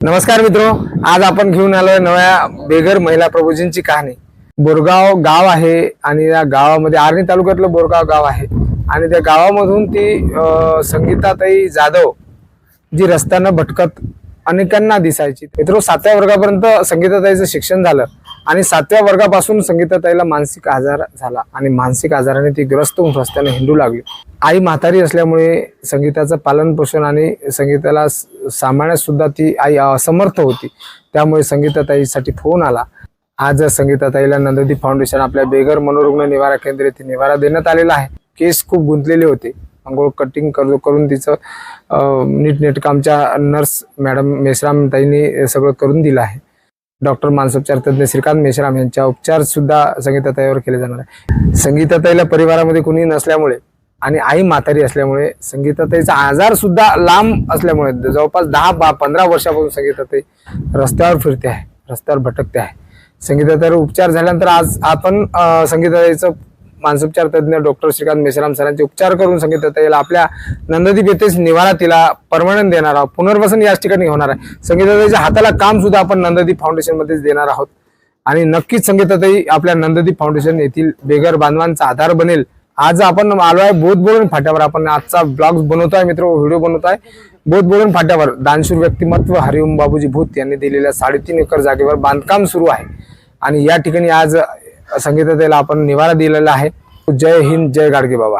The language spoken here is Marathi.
नमस्कार मित्रो, आज आपण घेऊन आलोय नव्या बेघर महिला प्रभूजींची कहाणी। बोरगाव गाव आहे आणि या गावामध्ये आर्णी तालुक्यातलं बोरगाव गाव आहे आणि त्या गावामधून ती संगीताताई जाधव जी रस्त्यानं भटकत अनेकांना दिसायची। मित्रो, 7व्या वर्गापर्यंत संगीताताईचं शिक्षण झालं आणि 7व्या वर्गापासून संगीताताईला मानसिक आजार झाला आणि मानसिक आजाराने ती ग्रस्त होऊन रस्त्याने हिंडू लागली। आई म्हातारी असल्यामुळे संगीताचं पालन पोषण आणि संगीताला सांभाळण्यास सुद्धा ती आई असमर्थ होती। त्यामुळे संगीताताईसाठी फोन आला। आज संगीताताईला नंददीप फाउंडेशन आपल्या बेघर मनोरुग्ण निवारा केंद्र येथे निवारा देण्यात आलेला आहे। केस खूप गुंतलेले होते, अंघोळ कटिंग करून तिचं नीटनेटकं आमच्या नर्स मॅडम मेश्राम ताईंनी सगळं करून दिलं आहे। डॉक्टर मानसोपचार तज्ञ श्रीकांत मेश्राम यांच्या उपचार सुद्धा संगीताताईवर केले जाणार आहे। संगीताताईला परिवारामध्ये कुणी नसल्यामुळे आणि आई म्हातारी असल्यामुळे संगीताताईचा आजार सुद्धा लांब असल्यामुळे जवळपास 10-15 वर्षापासून संगीताताई रस्त्यावर फिरते आहे, रस्त्यावर भटकते आहे। संगीताताईवर उपचार झाल्यानंतर आज आपण संगीताताईचं मानसोपचार तज्ञ डॉक्टर श्रीकांत मेश्राम सरांचे उपचार करून संगीताताईला आपल्या नंददीप येथेच निवारा तिला परमनंट देणार आहोत। पुनर्वसन याच ठिकाणी होणार आहे। संगीताताईच्या हाताला काम सुद्धा आपण नंददीप फाउंडेशन मध्येच देणार आहोत आणि नक्कीच संगीताताई आपल्या नंददीप फाउंडेशन येथील बेघर बांधवांचा आधार बनेल। आज आपण आलो आहे बोधबोळण फाट्यावर। आपण आजचा ब्लॉग बनवतोय मित्र, व्हिडिओ बनवतोय बोधबोळण फाट्यावर। दानशूर व्यक्तिमत्व हरिओम बाबूजी भूत यांनी दिलेल्या 3.5 एकर जागेवर बांधकाम सुरू आहे आणि या ठिकाणी आज संगीताताईला आपण निवारा दिलेला आहे। जय हिंद, जय गाडगे बाबा।